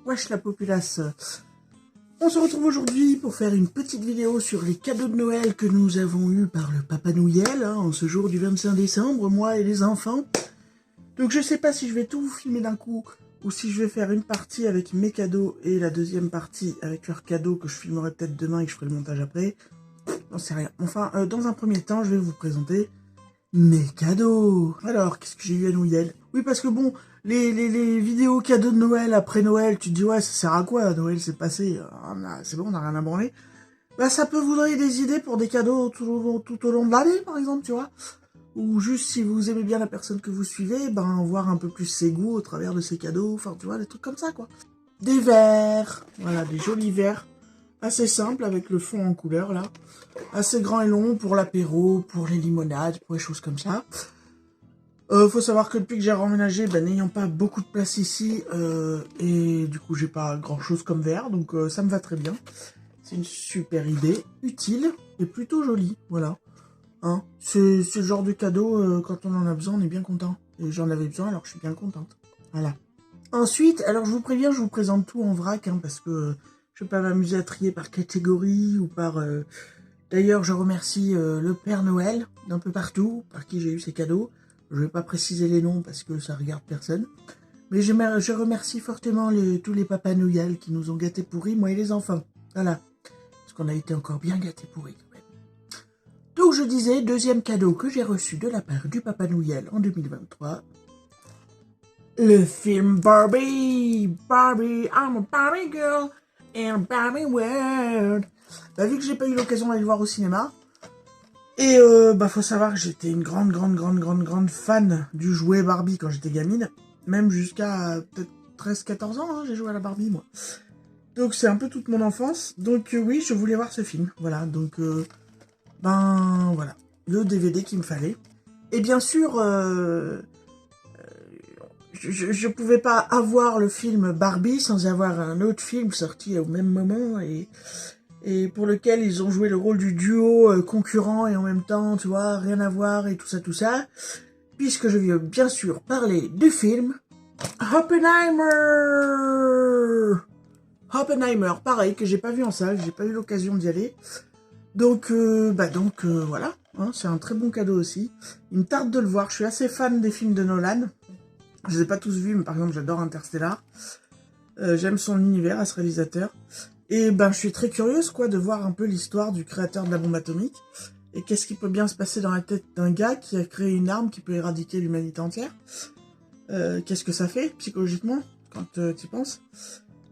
wesh la populace. On se retrouve aujourd'hui pour faire une petite vidéo sur les cadeaux de Noël que nous avons eus par le Papa Noël, en ce jour du 25 décembre, moi et les enfants. Donc je sais pas si je vais tout vous filmer d'un coup, ou si je vais faire une partie avec mes cadeaux et la deuxième partie avec leurs cadeaux que je filmerai peut-être demain et que je ferai le montage après. J'en sais rien. Enfin, dans un premier temps, je vais vous présenter mes cadeaux. Alors, qu'est-ce que j'ai eu à Noël? Oui, parce que bon, les vidéos cadeaux de Noël après Noël, tu te dis, ouais, ça sert à quoi? Noël, c'est passé, c'est bon, on n'a rien à branler. Bah, ça peut vous donner des idées pour des cadeaux tout au long de l'année, par exemple, tu vois. Ou juste, si vous aimez bien la personne que vous suivez, ben, voir un peu plus ses goûts au travers de ses cadeaux, enfin, tu vois, des trucs comme ça, quoi. Des verres, voilà, des jolis verres. Assez simple, avec le fond en couleur, là. Assez grand et long pour l'apéro, pour les limonades, pour les choses comme ça. Faut savoir que depuis que j'ai remménagé, n'ayant pas beaucoup de place ici, et du coup j'ai pas grand chose comme verre, donc ça me va très bien. C'est une super idée, utile et plutôt jolie, voilà. Hein, c'est le genre de cadeau, quand on en a besoin, on est bien content. Et j'en avais besoin, alors je suis bien contente. Voilà. Ensuite, alors je vous préviens, je vous présente tout en vrac, hein, parce que je vais pas m'amuser à trier par catégorie ou par... D'ailleurs, je remercie le Père Noël d'un peu partout, par qui j'ai eu ces cadeaux. Je vais pas préciser les noms parce que ça regarde personne. Mais je remercie fortement tous les Papas Noël qui nous ont gâtés pourris, moi et les enfants. Voilà. Parce qu'on a été encore bien gâtés pourris quand même. Donc je disais, deuxième cadeau que j'ai reçu de la part du Papa Noël en 2023. Le film Barbie. Barbie, I'm a Barbie girl in a Barbie world. Bah, vu que j'ai pas eu l'occasion d'aller le voir au cinéma, et faut savoir que j'étais une grande fan du jouet Barbie quand j'étais gamine. Même jusqu'à peut-être 13-14 ans, hein, j'ai joué à la Barbie, moi. Donc c'est un peu toute mon enfance. Donc oui, je voulais voir ce film. Voilà, donc voilà. Le DVD qu'il me fallait. Et bien sûr, je pouvais pas avoir le film Barbie sans avoir un autre film sorti au même moment et pour lequel ils ont joué le rôle du duo concurrent et en même temps, tu vois, rien à voir et tout ça, puisque je veux bien sûr parler du film Oppenheimer. Oppenheimer, pareil, que j'ai pas vu en salle, j'ai pas eu l'occasion d'y aller. Donc, voilà, hein, c'est un très bon cadeau aussi. Il me tarde de le voir, je suis assez fan des films de Nolan. Je les ai pas tous vus, mais par exemple, j'adore Interstellar. J'aime son univers à ce réalisateur. Et je suis très curieuse, quoi, de voir un peu l'histoire du créateur de la bombe atomique. Et qu'est-ce qui peut bien se passer dans la tête d'un gars qui a créé une arme qui peut éradiquer l'humanité entière. Qu'est-ce que ça fait, psychologiquement, quand tu y penses.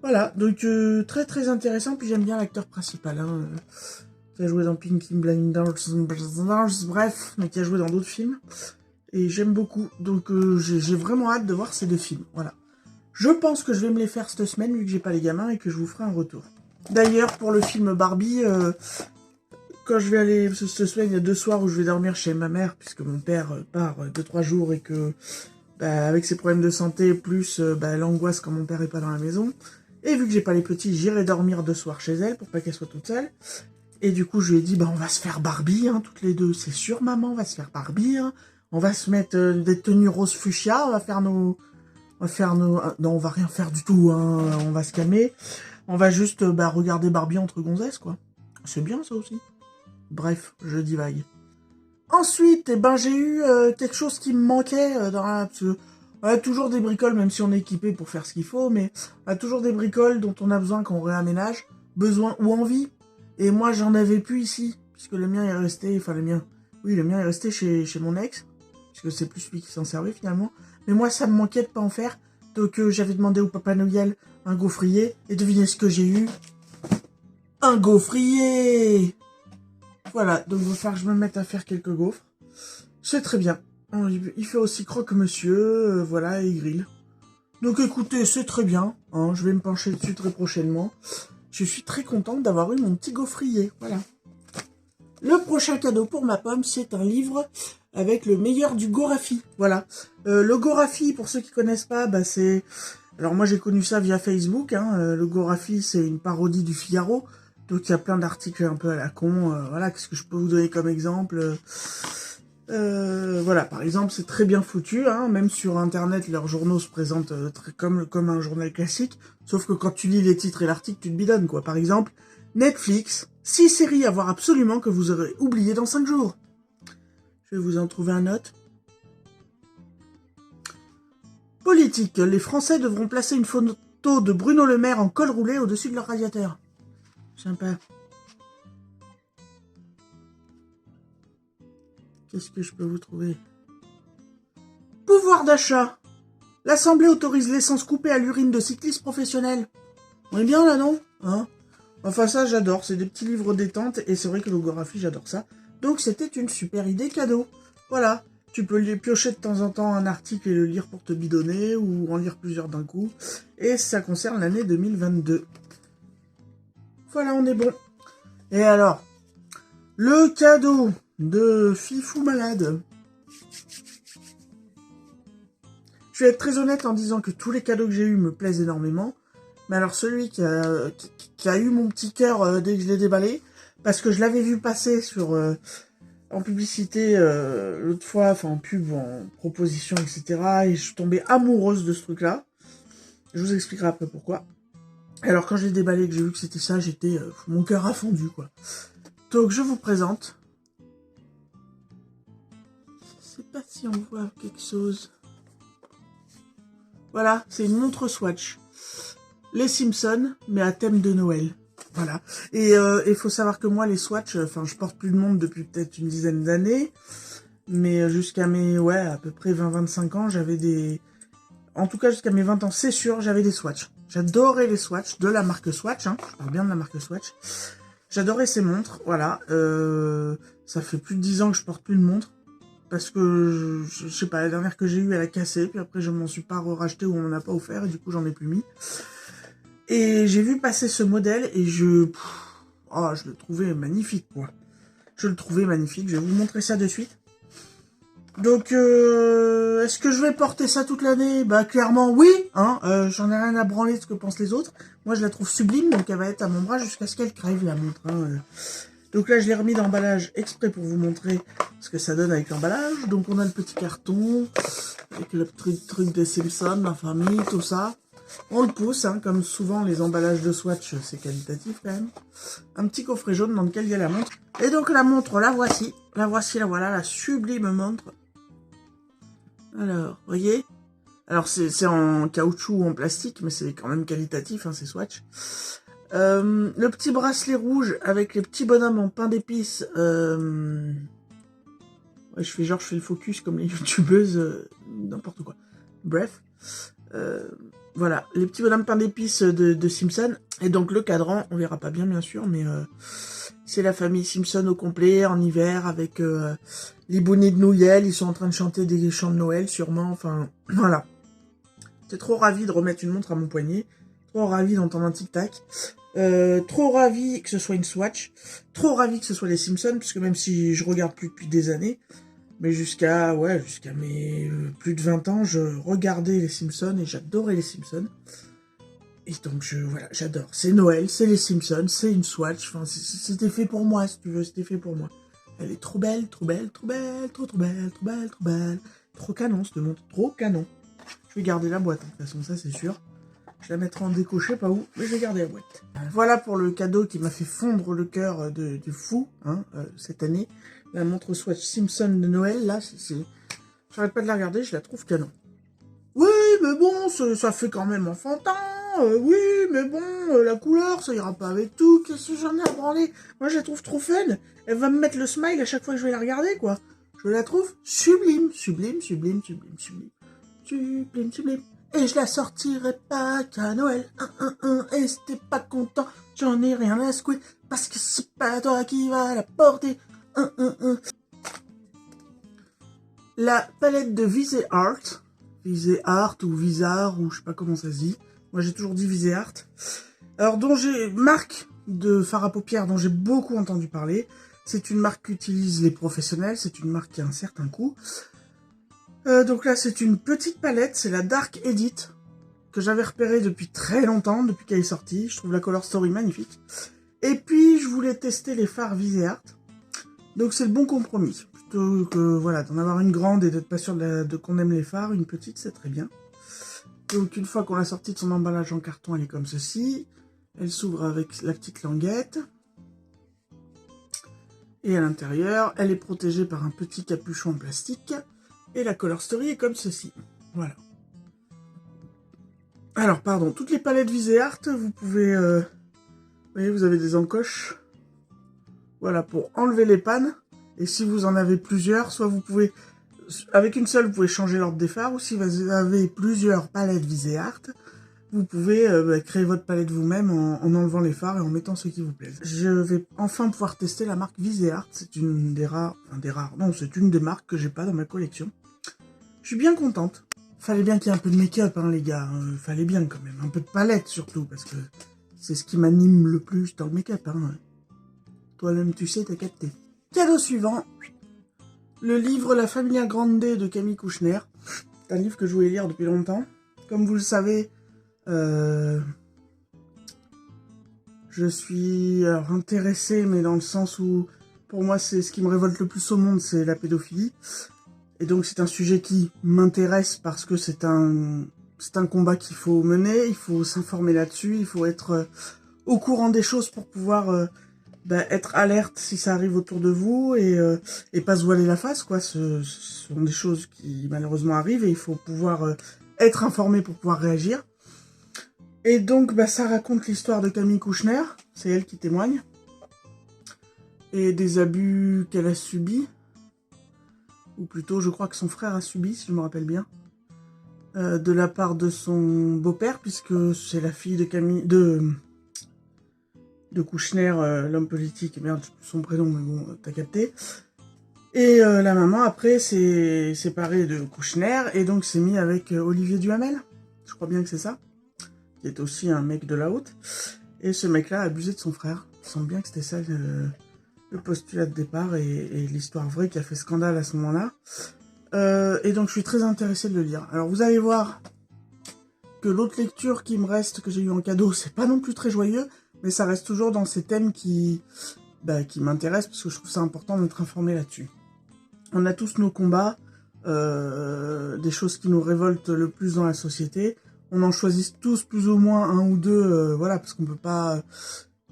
Voilà, donc très intéressant. Puis j'aime bien l'acteur principal, hein, qui a joué dans Peaky Blinders, bref, mais qui a joué dans d'autres films. Et j'aime beaucoup, donc j'ai vraiment hâte de voir ces deux films, voilà. Je pense que je vais me les faire cette semaine, vu que j'ai pas les gamins, et que je vous ferai un retour. D'ailleurs, pour le film Barbie, quand je vais aller, cette semaine, il y a 2 soirs où je vais dormir chez ma mère, puisque mon père part 2-3 jours, et que, avec ses problèmes de santé, plus l'angoisse quand mon père est pas dans la maison, et vu que j'ai pas les petits, j'irai dormir 2 soirs chez elle, pour pas qu'elle soit toute seule. Et du coup, je lui ai dit, on va se faire Barbie, hein, toutes les deux. C'est sûr, maman, on va se faire Barbie, hein. On va se mettre des tenues rose fuchsia, on va faire nos... Non, on va rien faire du tout, hein, on va se calmer. On va juste regarder Barbie entre gonzesses, quoi. C'est bien, ça aussi. Bref, je divague. Ensuite, j'ai eu quelque chose qui me manquait dans la... On a toujours des bricoles, même si on est équipé pour faire ce qu'il faut, mais on a toujours des bricoles dont on a besoin quand on réaménage, besoin ou envie. Et moi, j'en avais plus ici, puisque le mien est resté... Enfin, le mien est resté chez mon ex, puisque c'est plus lui qui s'en servait, finalement. Mais moi, ça me manquait de pas en faire. Donc, j'avais demandé au Papa Noël un gaufrier. Et devinez ce que j'ai eu? Un gaufrier! Voilà, donc il va falloir que je me mette à faire quelques gaufres. C'est très bien. Il fait aussi croque-monsieur, voilà, et il grille. Donc écoutez, c'est très bien. Hein, je vais me pencher dessus très prochainement. Je suis très contente d'avoir eu mon petit gaufrier. Voilà. Le prochain cadeau pour ma pomme, c'est un livre avec le meilleur du Gorafi. Voilà. Le Gorafi, pour ceux qui connaissent pas, c'est... Alors moi j'ai connu ça via Facebook. Hein. Le Gorafi, c'est une parodie du Figaro. Donc il y a plein d'articles un peu à la con. Voilà, qu'est-ce que je peux vous donner comme exemple? Voilà, par exemple, c'est très bien foutu, hein, même sur Internet, leurs journaux se présentent comme un journal classique, sauf que quand tu lis les titres et l'article, tu te bidonnes, quoi. Par exemple, Netflix, 6 séries à voir absolument que vous aurez oubliées dans 5 jours. Je vais vous en trouver un autre. Politique, les Français devront placer une photo de Bruno Le Maire en col roulé au-dessus de leur radiateur. Sympa. Qu'est-ce que je peux vous trouver? Pouvoir d'achat. L'Assemblée autorise l'essence coupée à l'urine de cyclistes professionnels. On est bien là, non? Hein? Enfin, ça, j'adore. C'est des petits livres détente. Et c'est vrai que l'ogographie, j'adore ça. Donc, c'était une super idée cadeau. Voilà. Tu peux les piocher de temps en temps un article et le lire pour te bidonner ou en lire plusieurs d'un coup. Et ça concerne l'année 2022. Voilà, on est bon. Et alors, le cadeau de Fifou Malade. Je vais être très honnête en disant que tous les cadeaux que j'ai eus me plaisent énormément. Mais alors celui qui a eu mon petit cœur dès que je l'ai déballé, parce que je l'avais vu passer sur en publicité l'autre fois, enfin en pub, en proposition, etc. Et je suis tombée amoureuse de ce truc-là. Je vous expliquerai après pourquoi. Alors quand je l'ai déballé et que j'ai vu que c'était ça, j'étais mon cœur a fondu, quoi. Donc je vous présente. Je sais pas si on voit quelque chose. Voilà, c'est une montre Swatch. Les Simpsons, mais à thème de Noël. Voilà. Et il faut savoir que moi, les Swatch, enfin, je porte plus de montre depuis peut-être une dizaine d'années. Mais jusqu'à mes, ouais, à peu près 20-25 ans, j'avais des... En tout cas, jusqu'à mes 20 ans, c'est sûr, j'avais des Swatch. J'adorais les Swatch, de la marque Swatch, hein. Je parle bien de la marque Swatch. J'adorais ces montres, voilà. Ça fait plus de 10 ans que je porte plus de montre. Parce que, je sais pas, la dernière que j'ai eue, elle a cassé. Puis après, je m'en suis pas racheté ou on m'en a pas offert. Et du coup, j'en ai plus mis. Et j'ai vu passer ce modèle et je le trouvais magnifique, quoi. Je le trouvais magnifique. Je vais vous montrer ça de suite. Donc, est-ce que je vais porter ça toute l'année? Bah, clairement, oui. Hein, j'en ai rien à branler de ce que pensent les autres. Moi, je la trouve sublime, donc elle va être à mon bras jusqu'à ce qu'elle crève, la montre. Hein. Donc là, je l'ai remis d'emballage exprès pour vous montrer ce que ça donne avec l'emballage. Donc, on a le petit carton avec le petit truc des Simpsons, la famille, tout ça. On le pousse, hein, comme souvent les emballages de Swatch, c'est qualitatif quand même. Un petit coffret jaune dans lequel il y a la montre. Et donc la montre, la voici. La voici, la voilà, la sublime montre. Alors, voyez? Alors c'est en caoutchouc ou en plastique, mais c'est quand même qualitatif, hein, c'est Swatch. Le petit bracelet rouge avec les petits bonhommes en pain d'épices. Ouais, je fais le focus comme les youtubeuses, n'importe quoi. Bref. Voilà, les petits bonhommes pain d'épices de Simpson. Et donc le cadran, on verra pas bien sûr, mais c'est la famille Simpson au complet, en hiver, avec les bonnets de Noël. Ils sont en train de chanter des chants de Noël, sûrement. Enfin, voilà. J'étais trop ravi de remettre une montre à mon poignet. Trop ravi d'entendre un tic-tac. Trop ravi que ce soit une Swatch. Trop ravi que ce soit les Simpsons, puisque même si je regarde plus depuis des années, mais jusqu'à mes plus de 20 ans, je regardais les Simpsons et j'adorais les Simpsons. Et donc, voilà, j'adore. C'est Noël, c'est les Simpsons, c'est une Swatch. Enfin, c'était fait pour moi, si tu veux, c'était fait pour moi. Elle est trop belle, trop belle, trop belle, trop belle, trop belle, trop belle. Trop canon, cette montre, trop canon. Je vais garder la boîte, hein, de toute façon, ça c'est sûr. Je la mettrai en déco, je sais pas où, mais je vais garder la boîte. Voilà pour le cadeau qui m'a fait fondre le cœur du fou, hein, cette année. La montre Swatch Simpson de Noël, là, j'arrête pas de la regarder, je la trouve canon. Oui, mais bon, ça fait quand même enfantin. Oui, mais bon, la couleur, ça ira pas avec tout. Qu'est-ce que j'en ai à branler? Moi, je la trouve trop fun. Elle va me mettre le smile à chaque fois que je vais la regarder, quoi. Je la trouve sublime, sublime, sublime, sublime, sublime. Sublime, sublime. Et je la sortirai pas qu'à Noël. Et si t'es pas content, j'en ai rien à secouer. Parce que c'est pas toi qui va la porter. La palette de Visé Art. Visé Art ou Visart ou je sais pas comment ça se dit. Moi j'ai toujours dit Visé Art. Alors marque de fard à paupières dont j'ai beaucoup entendu parler. C'est une marque qu'utilisent les professionnels. C'est une marque qui a un certain coût. Donc là c'est une petite palette. C'est la Dark Edit. Que j'avais repérée depuis très longtemps. Depuis qu'elle est sortie. Je trouve la color story magnifique. Et puis je voulais tester les fards Visé Art. Donc c'est le bon compromis. plutôt que voilà, d'en avoir une grande et d'être pas sûr de qu'on aime les fards, une petite c'est très bien. Donc une fois qu'on l'a sortie de son emballage en carton, elle est comme ceci. Elle s'ouvre avec la petite languette. Et à l'intérieur, elle est protégée par un petit capuchon en plastique. Et la Color Story est comme ceci. Voilà. Alors, pardon, toutes les palettes Viseart, vous pouvez... vous voyez, vous avez des encoches. Voilà, pour enlever les pannes. Et si vous en avez plusieurs, soit vous pouvez... Avec une seule, vous pouvez changer l'ordre des fards. Ou si vous avez plusieurs palettes Viseart, vous pouvez créer votre palette vous-même en enlevant les fards et en mettant ceux qui vous plaisent. Je vais enfin pouvoir tester la marque Viseart. C'est une des rares... Enfin, des rares... Non, c'est une des marques que j'ai pas dans ma collection. Je suis bien contente. Fallait bien qu'il y ait un peu de make-up, hein, les gars. Fallait bien, quand même. Un peu de palette, surtout, parce que c'est ce qui m'anime le plus dans le make-up, hein. Toi-même, tu sais, t'as capté. Cadeau suivant. Le livre La Familia Grande de Camille Kouchner. C'est un livre que je voulais lire depuis longtemps. Comme vous le savez, je suis intéressée, mais dans le sens où, pour moi, c'est ce qui me révolte le plus au monde, c'est la pédophilie. Et donc c'est un sujet qui m'intéresse parce que c'est un combat qu'il faut mener, il faut s'informer là-dessus, il faut être au courant des choses pour pouvoir être alerte si ça arrive autour de vous et pas se voiler la face, quoi. Ce sont des choses qui malheureusement arrivent et il faut pouvoir être informé pour pouvoir réagir. Et donc ça raconte l'histoire de Camille Kouchner, c'est elle qui témoigne, et des abus qu'elle a subis. Ou plutôt, je crois que son frère a subi, si je me rappelle bien, de la part de son beau-père, puisque c'est la fille de Camille, de Kouchner, l'homme politique, merde, son prénom, mais bon, t'as capté. Et la maman, après, s'est séparée de Kouchner, et donc s'est mis avec Olivier Duhamel, je crois bien que c'est ça, qui est aussi un mec de la haute. Et ce mec-là a abusé de son frère. Il semble bien que c'était ça le postulat de départ et l'histoire vraie qui a fait scandale à ce moment-là. Et donc je suis très intéressé de le lire. Alors vous allez voir que l'autre lecture qui me reste, que j'ai eu en cadeau, c'est pas non plus très joyeux, mais ça reste toujours dans ces thèmes qui m'intéressent, parce que je trouve ça important d'être informé là-dessus. On a tous nos combats, des choses qui nous révoltent le plus dans la société. On en choisit tous plus ou moins un ou deux, voilà, parce qu'on peut pas...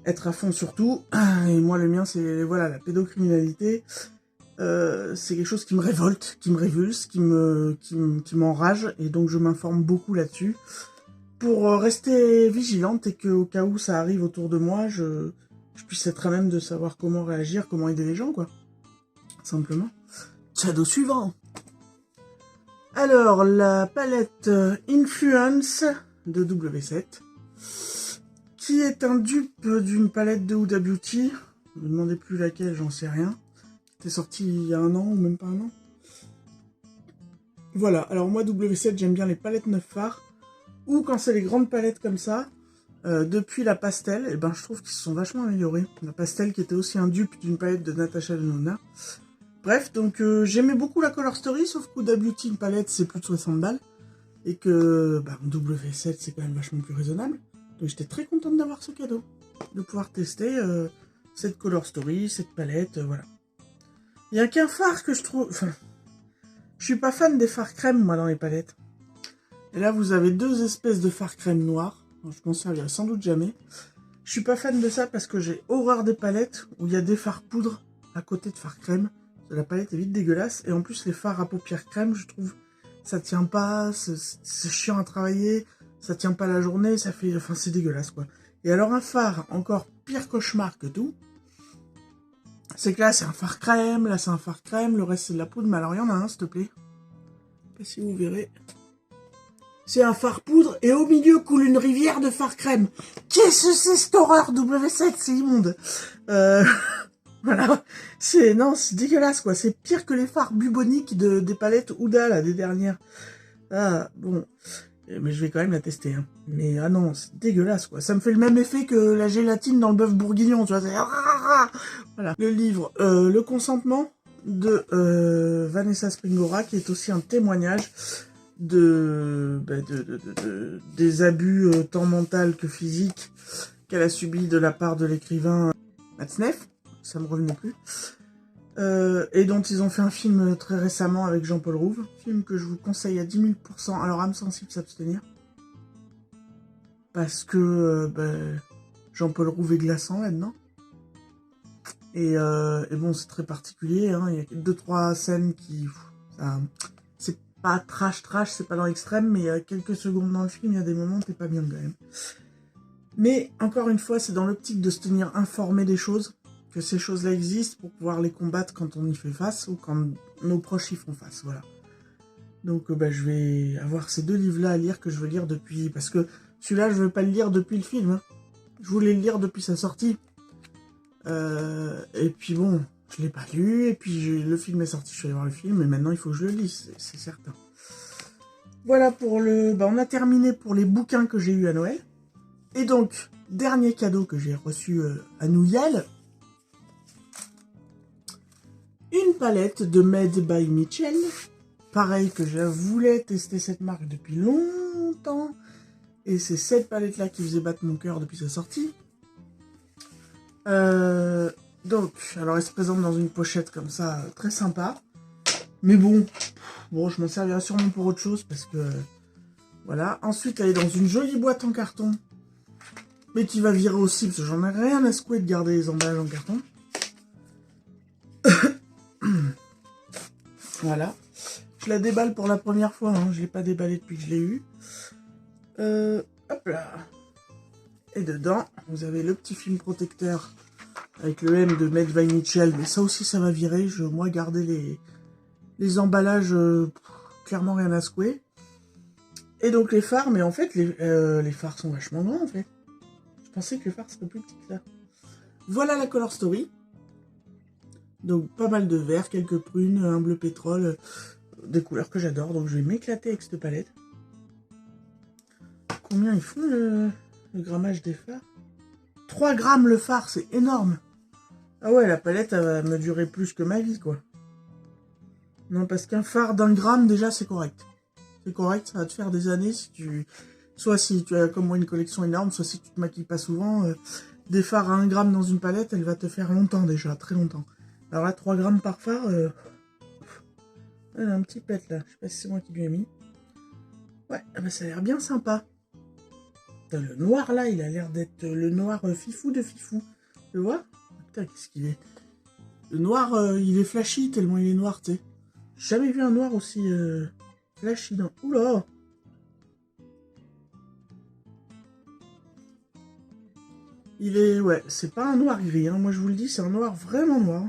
être à fond sur tout, et moi le mien c'est voilà la pédocriminalité, c'est quelque chose qui me révolte, qui me révulse, qui m'enrage, et donc je m'informe beaucoup là-dessus, pour rester vigilante et qu'au cas où ça arrive autour de moi, je puisse être à même de savoir comment réagir, comment aider les gens, quoi, simplement. Cadeau suivant. Alors, la palette Influence de W7, qui est un dupe d'une palette de Huda Beauty. Ne me demandez plus laquelle, j'en sais rien. C'était sorti il y a 1 an ou même pas 1 an. Voilà, alors moi W7 j'aime bien les palettes 9 fards, ou quand c'est les grandes palettes comme ça, depuis la pastel, et je trouve qu'ils se sont vachement améliorés. La pastel qui était aussi un dupe d'une palette de Natasha Denona. Bref, donc j'aimais beaucoup la Color Story, sauf que Huda Beauty, une palette c'est plus de 60 balles, et que W7 c'est quand même vachement plus raisonnable. Donc j'étais très contente d'avoir ce cadeau, de pouvoir tester cette Color Story, cette palette, voilà. Il n'y a qu'un fard que je trouve... Enfin, je suis pas fan des fards crème, moi, dans les palettes. Et là, vous avez 2 espèces de fards crème noirs. Je m'en servirai sans doute jamais. Je suis pas fan de ça parce que j'ai horreur des palettes où il y a des fards poudre à côté de fards crème. La palette est vite dégueulasse. Et en plus, les fards à paupières crème, je trouve, ça tient pas, c'est chiant à travailler. Ça tient pas la journée, ça fait... Enfin, c'est dégueulasse, quoi. Et alors, un phare, encore pire cauchemar que tout, c'est que là, c'est un phare crème, là, c'est un phare crème, le reste, c'est de la poudre. Mais alors, il y en a un, s'il te plaît. Je sais pas si vous verrez. C'est un phare poudre, et au milieu coule une rivière de phare crème. Qu'est-ce que c'est, cette horreur, W7, c'est immonde. Voilà. Non, c'est dégueulasse, quoi. C'est pire que les fards buboniques des palettes Huda, là, des dernières. Ah, bon... Mais je vais quand même la tester, hein. Mais ah non, c'est dégueulasse, quoi. Ça me fait le même effet que la gélatine dans le bœuf bourguignon, tu vois. Voilà. Le livre Le consentement de Vanessa Springora, qui est aussi un témoignage des abus tant mental que physique qu'elle a subi de la part de l'écrivain Matzneff. Ça me revenait plus. et dont ils ont fait un film très récemment avec Jean-Paul Rouve. Film que je vous conseille à 10 000 %. Alors, âme sensible, s'abstenir. Parce que Jean-Paul Rouve est glaçant là-dedans. Et bon, c'est très particulier. Hein. Il y a 2-3 scènes qui... c'est pas trash, c'est pas dans l'extrême, mais il y a quelques secondes dans le film, il y a des moments où t'es pas bien quand même. Mais, encore une fois, c'est dans l'optique de se tenir informé des choses, que ces choses-là existent pour pouvoir les combattre quand on y fait face, ou quand nos proches y font face, voilà. Donc, je vais avoir ces 2 livres-là à lire que je veux lire depuis... Parce que celui-là, je veux pas le lire depuis le film. Hein. Je voulais le lire depuis sa sortie. Et puis bon, je l'ai pas lu, et puis le film est sorti, je suis allé voir le film, et maintenant il faut que je le lise, c'est certain. Voilà pour le... on a terminé pour les bouquins que j'ai eu à Noël. Et donc, dernier cadeau que j'ai reçu à Noël, une palette de Made by Mitchell. Pareil que je voulais tester cette marque depuis longtemps. Et c'est cette palette-là qui faisait battre mon cœur depuis sa sortie. Donc, alors elle se présente dans une pochette comme ça, très sympa. Mais bon, je m'en servirai sûrement pour autre chose parce que... voilà. Ensuite, elle est dans une jolie boîte en carton. Mais qui va virer aussi parce que j'en ai rien à secouer de garder les emballages en carton. Voilà. Je la déballe pour la première fois, hein. Je ne l'ai pas déballée depuis que je l'ai eu. Hop là. Et dedans, vous avez le petit film protecteur avec le M de Made by Mitchell. Mais ça aussi, ça va virer. Je vais moi garder les emballages, clairement rien à secouer. Et donc les phares, mais en fait, les phares sont vachement grands en fait. Je pensais que les phares seraient plus petits que ça. Voilà la Color Story. Donc pas mal de vert, quelques prunes, un bleu pétrole, des couleurs que j'adore. Donc je vais m'éclater avec cette palette. Combien ils font le grammage des phares? 3 grammes le phare, c'est énorme. Ah ouais, la palette, elle va me durer plus que ma vie, quoi. Non, parce qu'un phare d'1 gramme, déjà, c'est correct. C'est correct, ça va te faire des années si tu... Soit si tu as comme moi une collection énorme, soit si tu te maquilles pas souvent. Des phares à 1 gramme dans une palette, elle va te faire longtemps déjà, très longtemps. Alors là, 3 grammes par phare... Elle a un petit pet là, je sais pas si c'est moi qui lui ai mis. Ouais, ça a l'air bien sympa. Le noir là, il a l'air d'être le noir fifou de fifou. Tu vois? Putain, qu'est-ce qu'il est? Le noir, il est flashy tellement il est noir, tu sais. J'ai jamais vu un noir aussi flashy dans... Oula! Il est... Ouais, c'est pas un noir gris, hein. Moi je vous le dis, c'est un noir vraiment noir.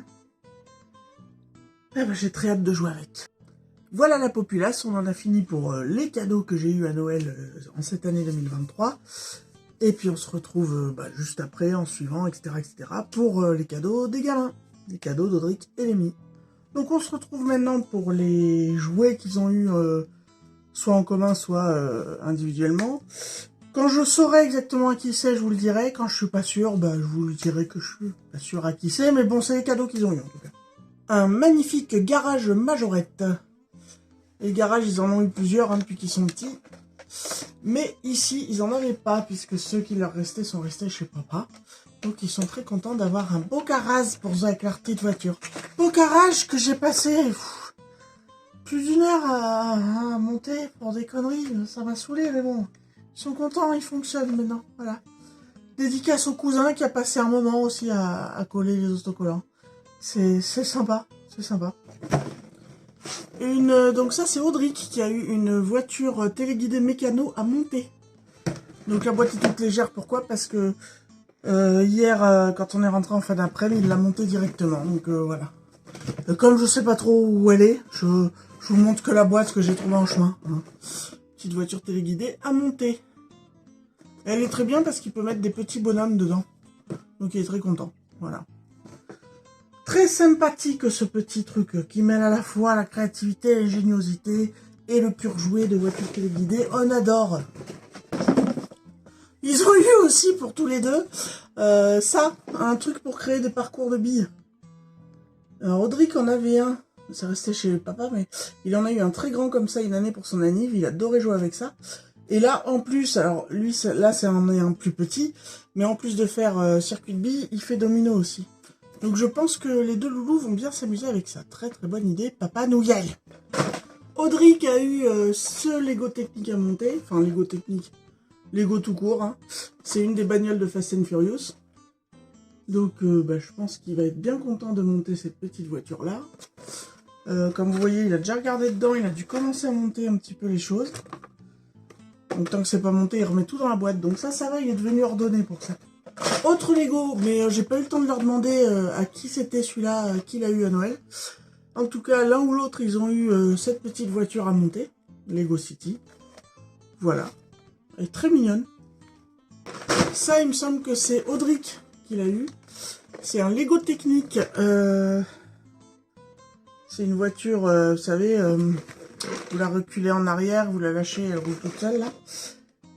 Eh ben, j'ai très hâte de jouer avec. Voilà la populace, on en a fini pour les cadeaux que j'ai eu à Noël en cette année 2023. Et puis on se retrouve juste après, en suivant, etc. pour les cadeaux des gamins. Les cadeaux d'Audric et Lémi. Donc on se retrouve maintenant pour les jouets qu'ils ont eu soit en commun, soit individuellement. Quand je saurai exactement à qui c'est, je vous le dirai. Quand je suis pas sûr, je vous le dirai que je suis pas sûr à qui c'est. Mais bon, c'est les cadeaux qu'ils ont eu en tout cas. Un magnifique garage majorette. Les garages, ils en ont eu plusieurs depuis qu'ils sont petits. Mais ici, ils en avaient pas, puisque ceux qui leur restaient sont restés chez papa. Donc ils sont très contents d'avoir un beau garage pour jouer avec leur petite voiture. Beau garage que j'ai passé plus d'1 heure à monter pour des conneries. Ça m'a saoulé, mais bon. Ils sont contents, ils fonctionnent maintenant. Voilà. Dédicace au cousin qui a passé un moment aussi à coller les autocollants. C'est sympa, c'est sympa. Donc ça c'est Audric qui a eu une voiture téléguidée mécano à monter. Donc la boîte est toute légère, pourquoi? Parce que hier quand on est rentré en fin d'après-midi, il l'a montée directement. Donc voilà. Comme je sais pas trop où elle est, je vous montre que la boîte que j'ai trouvée en chemin. Hein. Petite voiture téléguidée à monter. Elle est très bien parce qu'il peut mettre des petits bonhommes dedans. Donc il est très content. Voilà. Très sympathique ce petit truc qui mêle à la fois la créativité, l'ingéniosité et le pur jouet de voiture téléguidée. On adore. Ils ont eu aussi pour tous les deux ça, un truc pour créer des parcours de billes. Alors Audric en avait un, ça restait chez papa, mais il en a eu un très grand comme ça une année pour son anniv, il adorait jouer avec ça. Et là en plus, alors lui là c'est un plus petit, mais en plus de faire circuit de billes, il fait domino aussi. Donc je pense que les deux loulous vont bien s'amuser avec ça. Très très bonne idée, Papa Noël. Audric a eu ce Lego Technique à monter. Enfin, Lego Technique. Lego tout court. Hein. C'est une des bagnoles de Fast and Furious. Donc je pense qu'il va être bien content de monter cette petite voiture-là. Comme vous voyez, il a déjà regardé dedans. Il a dû commencer à monter un petit peu les choses. Donc tant que c'est pas monté, il remet tout dans la boîte. Donc ça va, il est devenu ordonné pour ça. Autre Lego, mais j'ai pas eu le temps de leur demander à qui c'était celui-là, qui l'a eu à Noël. En tout cas, l'un ou l'autre, ils ont eu cette petite voiture à monter. Lego City. Voilà. Elle est très mignonne. Ça, il me semble que c'est Audric qui l'a eu. C'est un Lego Technique. C'est une voiture, vous savez, vous la reculez en arrière, vous la lâchez, elle roule toute seule, là.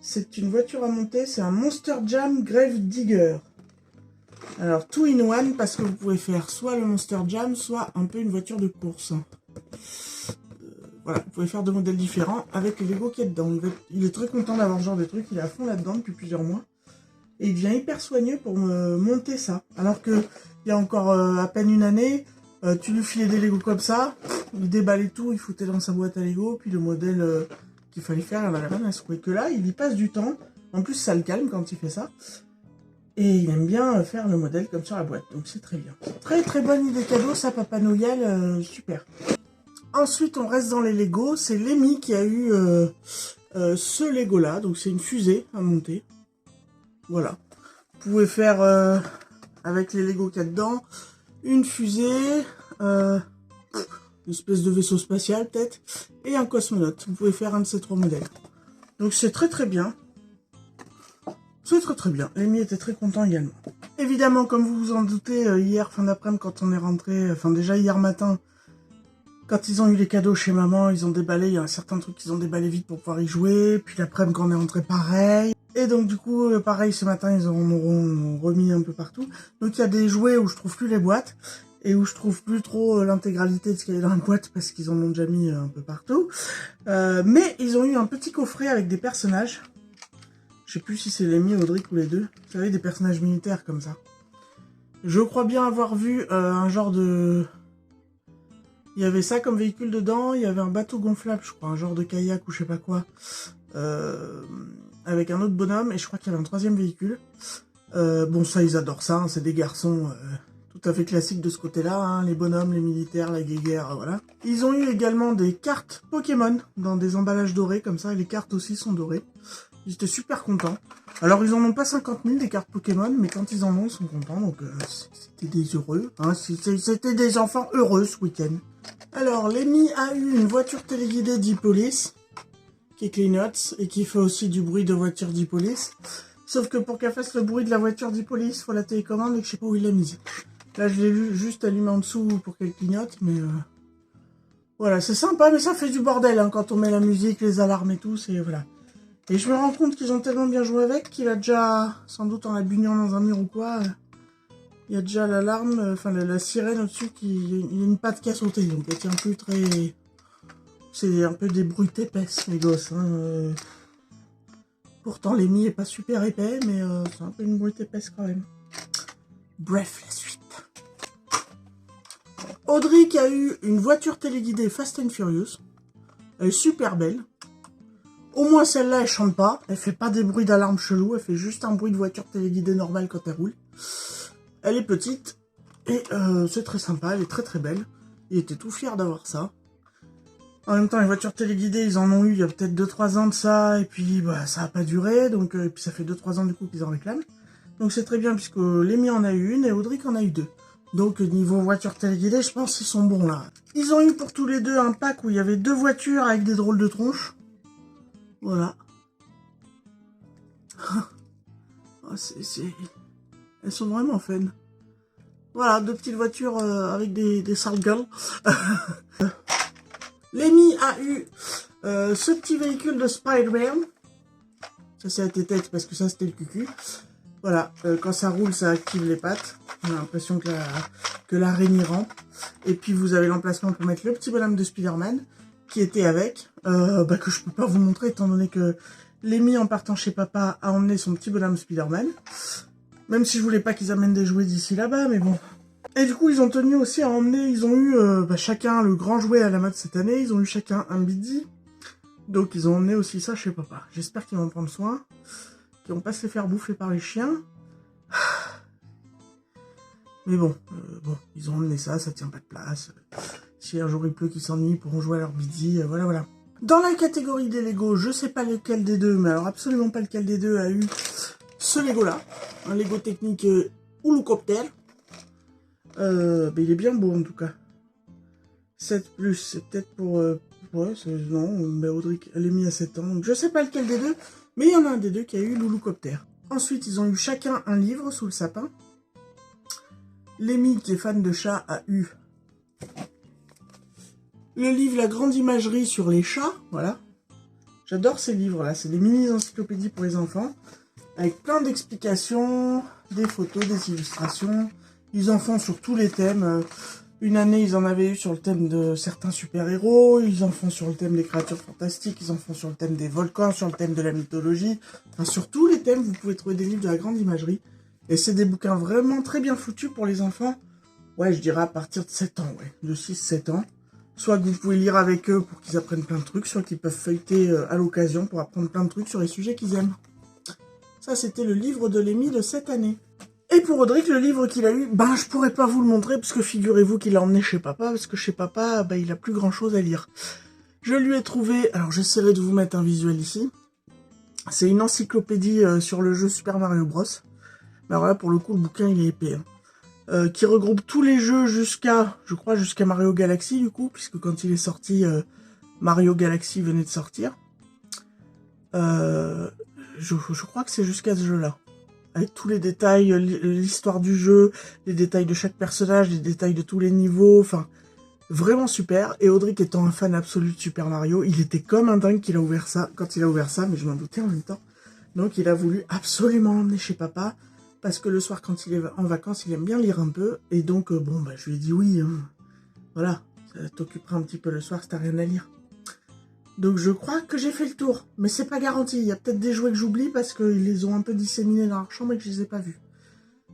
C'est une voiture à monter, c'est un Monster Jam Grave Digger. Alors, two in one, parce que vous pouvez faire soit le Monster Jam, soit un peu une voiture de course. Voilà, vous pouvez faire deux modèles différents avec les Lego qu'il y a dedans. Il est très content d'avoir ce genre de truc, il est à fond là-dedans depuis plusieurs mois. Et il devient hyper soigneux pour me monter ça. Alors que il y a encore à peine une année, tu lui filais des Lego comme ça, il déballait tout, il foutait dans sa boîte à Lego, puis le modèle qu'il fallait faire, il avait rien à secouer. Que là, il y passe du temps. En plus, ça le calme quand il fait ça. Et il aime bien faire le modèle comme sur la boîte. Donc c'est très bien. Très très bonne idée cadeau, ça, Papa Noël, super. Ensuite, on reste dans les Lego. C'est Lémi qui a eu ce Lego là. Donc c'est une fusée à monter. Voilà. Vous pouvez faire avec les Lego qu'il y a dedans une fusée, une espèce de vaisseau spatial peut-être, et un cosmonaute. Vous pouvez faire un de ces trois modèles. Donc c'est très très bien. C'est très très bien. Lémi était très content également. Évidemment, comme vous vous en doutez, hier fin d'après-midi quand on est rentré, enfin déjà hier matin, quand ils ont eu les cadeaux chez maman, ils ont déballé, il y a un certain truc qu'ils ont déballé vite pour pouvoir y jouer, puis l'après-midi quand on est rentré pareil. Et donc du coup, pareil, ce matin, ils en auront remis un peu partout. Donc il y a des jouets où je trouve plus les boîtes, et où je trouve plus trop l'intégralité de ce qu'il y a dans la boîte, parce qu'ils en ont déjà mis un peu partout. Mais ils ont eu un petit coffret avec des personnages. Je sais plus si c'est Lémi, Audric ou les deux. Vous savez, des personnages militaires comme ça. Je crois bien avoir vu un genre de... Il y avait ça comme véhicule dedans, il y avait un bateau gonflable, je crois, un genre de kayak ou je sais pas quoi. Avec un autre bonhomme, et je crois qu'il y avait un troisième véhicule. Bon, ça, ils adorent ça, hein, c'est des garçons tout à fait classiques de ce côté-là, hein, les bonhommes, les militaires, la guéguerre, voilà. Ils ont eu également des cartes Pokémon dans des emballages dorés, comme ça, et les cartes aussi sont dorées. Ils étaient super contents. Alors, ils en ont pas 50 000 des cartes Pokémon, mais quand ils en ont, ils sont contents, donc c'était des heureux. Hein, c'était des enfants heureux ce week-end. Alors, Lémi a eu une voiture téléguidée d'e-police, qui clignote, et qui fait aussi du bruit de voiture d'e-police. Sauf que pour qu'elle fasse le bruit de la voiture d'e-police, il faut la télécommande, et que je sais pas où il l'a mise. Là, je l'ai juste allumé en dessous pour qu'elle clignote, mais... Voilà, c'est sympa, mais ça fait du bordel, hein, quand on met la musique, les alarmes et tout, c'est... Voilà. Et je me rends compte qu'ils ont tellement bien joué avec qu'il a déjà, sans doute en la bugnant dans un mur ou quoi, il y a déjà l'alarme, enfin la sirène au-dessus, il y a une patte qui a sauté, donc elle tient plus très... C'est un peu des bruits épaisses, les gosses. Hein. Pourtant, Lémi est pas super épais, mais c'est un peu une bruit épaisse quand même. Bref, la suite. Audric a eu une voiture téléguidée Fast and Furious. Elle est super belle. Au moins celle-là, elle chante pas. Elle fait pas des bruits d'alarme chelou. Elle fait juste un bruit de voiture téléguidée normale quand elle roule. Elle est petite. Et c'est très sympa. Elle est très très belle. Il était tout fier d'avoir ça. En même temps, les voitures téléguidées, ils en ont eu il y a peut-être 2-3 ans de ça. Et puis, bah, ça a pas duré. Donc, et puis ça fait 2-3 ans du coup qu'ils en réclament. Donc c'est très bien puisque Lémi en a eu une et Audric en a eu deux. Donc niveau voiture téléguidée, je pense qu'ils sont bons là. Ils ont eu pour tous les deux un pack où il y avait deux voitures avec des drôles de tronches. Voilà. Elles sont vraiment fun. Voilà, deux petites voitures avec des sales gueules. Lémi a eu ce petit véhicule de Spider-Man. Ça c'est la tête parce que ça c'était le cucu. Voilà, quand ça roule, ça active les pattes. On a l'impression que l'araignée rampe. Et puis vous avez l'emplacement pour mettre le petit bonhomme de Spider-Man qui était avec, que je peux pas vous montrer étant donné que Lémi en partant chez papa a emmené son petit bonhomme Spider-Man. Même si je voulais pas qu'ils amènent des jouets d'ici là-bas, mais bon. Et du coup, ils ont tenu aussi à emmener, ils ont eu chacun le grand jouet à la mode cette année, ils ont eu chacun un bidi. Donc ils ont emmené aussi ça chez papa. J'espère qu'ils vont en prendre soin, qu'ils vont pas se les faire bouffer par les chiens. Mais bon, ils ont emmené ça tient pas de place. Si un jour il pleut qu'ils s'ennuient, ils pourront jouer à leur bidi, voilà. Dans la catégorie des Lego, je sais pas lequel des deux, mais alors absolument pas lequel des deux a eu ce Lego là. Un Lego technique Houloucoptère. Il est bien beau en tout cas. 7+, c'est peut-être pour... ouais, non, mais Audric, elle est mise à 7 ans. Donc je sais pas lequel des deux, mais il y en a un des deux qui a eu Louloucoptère. Ensuite, ils ont eu chacun un livre sous le sapin. Lémi, qui est fan de chats, a eu le livre La grande imagerie sur les chats. Voilà. J'adore ces livres-là. C'est des mini-encyclopédies pour les enfants. Avec plein d'explications, des photos, des illustrations. Ils en font sur tous les thèmes. Une année, ils en avaient eu sur le thème de certains super-héros. Ils en font sur le thème des créatures fantastiques. Ils en font sur le thème des volcans, sur le thème de la mythologie. Enfin, sur tous les thèmes, vous pouvez trouver des livres de la grande imagerie. Et c'est des bouquins vraiment très bien foutus pour les enfants. Ouais, je dirais à partir de 7 ans, ouais. De 6-7 ans. Soit que vous pouvez lire avec eux pour qu'ils apprennent plein de trucs, soit qu'ils peuvent feuilleter à l'occasion pour apprendre plein de trucs sur les sujets qu'ils aiment. Ça, c'était le livre de Lémi de cette année. Et pour Audric, le livre qu'il a eu, je pourrais pas vous le montrer, parce que figurez-vous qu'il l'a emmené chez papa, parce que chez papa, il a plus grand chose à lire. Je lui ai trouvé, alors j'essaierai de vous mettre un visuel ici. C'est une encyclopédie sur le jeu Super Mario Bros. Mais voilà, pour le coup, le bouquin, il est épais. Qui regroupe tous les jeux jusqu'à Mario Galaxy, du coup, puisque quand il est sorti, Mario Galaxy venait de sortir. Je crois que c'est jusqu'à ce jeu-là. Avec tous les détails, l'histoire du jeu, les détails de chaque personnage, les détails de tous les niveaux, enfin, vraiment super. Et Audric étant un fan absolu de Super Mario, il était comme un dingue qu'il a ouvert ça, quand il a ouvert ça, mais je m'en doutais en même temps. Donc il a voulu absolument l'emmener chez papa, parce que le soir, quand il est en vacances, il aime bien lire un peu, et donc, je lui ai dit oui, hein. Voilà, ça t'occupera un petit peu le soir si t'as rien à lire. Donc je crois que j'ai fait le tour, mais c'est pas garanti. Il y a peut-être des jouets que j'oublie parce qu'ils les ont un peu disséminés dans leur chambre et que je les ai pas vus.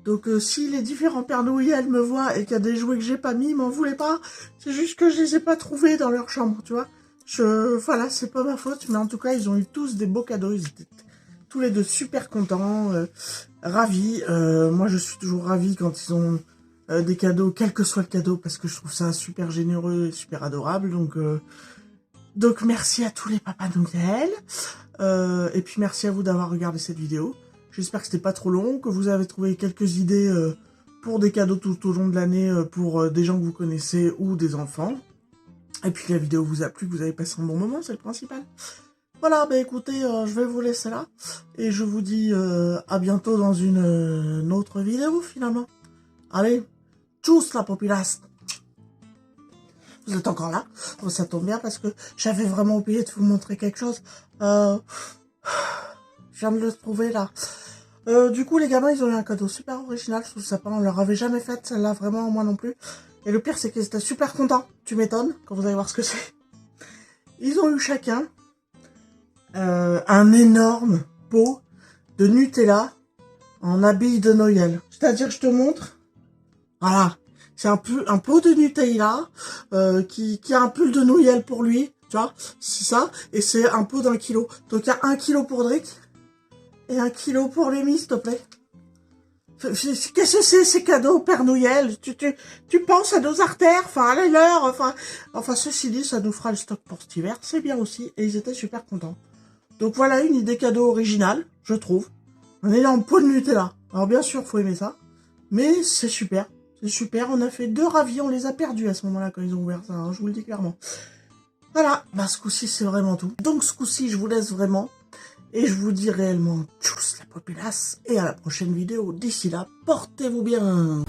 Donc si les différents Pères Noël me voient et qu'il y a des jouets que j'ai pas mis, m'en voulez pas. C'est juste que je les ai pas trouvés dans leur chambre, tu vois. Voilà, c'est pas ma faute, mais en tout cas, ils ont eu tous des beaux cadeaux. Ils étaient tous les deux super contents, ravis. Moi, je suis toujours ravie quand ils ont des cadeaux, quel que soit le cadeau, parce que je trouve ça super généreux et super adorable. Donc merci à tous les papas Noël, et puis merci à vous d'avoir regardé cette vidéo. J'espère que c'était pas trop long, que vous avez trouvé quelques idées pour des cadeaux tout au long de l'année pour des gens que vous connaissez ou des enfants. Et puis la vidéo vous a plu, que vous avez passé un bon moment, c'est le principal. Voilà, écoutez, je vais vous laisser là, et je vous dis à bientôt dans une autre vidéo finalement. Allez, tchuss la populace! Vous êtes encore là? Oh, ça tombe bien parce que j'avais vraiment oublié de vous montrer quelque chose. Je viens de le trouver là. Du coup, les gamins, ils ont eu un cadeau super original sous le sapin. On leur avait jamais fait celle-là, vraiment, moi non plus. Et le pire, c'est qu'ils étaient super contents. Tu m'étonnes, quand vous allez voir ce que c'est. Ils ont eu chacun un énorme pot de Nutella en habille de Noël. C'est-à-dire, je te montre. Voilà. C'est un pot de Nutella qui a un pull de Noël pour lui, tu vois, c'est ça, et c'est un pot d'1 kilo. Donc il y a 1 kilo pour Drake et 1 kilo pour Lémi, s'il te plaît. Qu'est-ce que c'est ces cadeaux, Père Noël? Tu penses à nos artères, enfin à la leur, enfin ceci dit, ça nous fera le stock pour cet hiver, c'est bien aussi, et ils étaient super contents. Donc voilà une idée cadeau originale, je trouve. Un énorme pot de Nutella. Alors bien sûr, faut aimer ça, mais c'est super. C'est super, on a fait 2 ravis, on les a perdus à ce moment-là quand ils ont ouvert ça, hein, je vous le dis clairement. Voilà, ce coup-ci c'est vraiment tout. Donc ce coup-ci je vous laisse vraiment, et je vous dis réellement tchuss la populace, et à la prochaine vidéo. D'ici là, portez-vous bien.